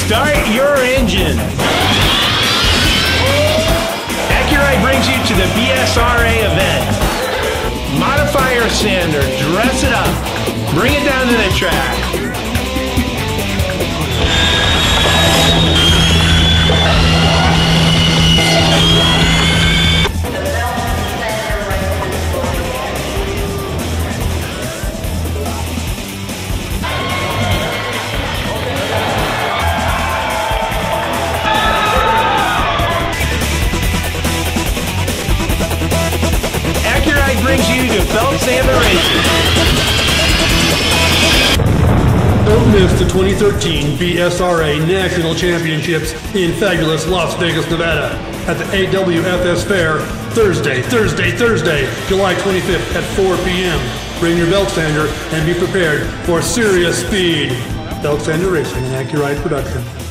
Start your engine. Accurite brings you to the BSRA event. Modify your sander, dress it up, bring it down to the track. Brings you to belt sander racing. Don't miss the 2013 BSRA National Championships in fabulous Las Vegas, Nevada at the AWFS Fair Thursday, July 25th at 4 p.m. Bring your belt sander and be prepared for serious speed. Belt Sander Racing, an Accurite production.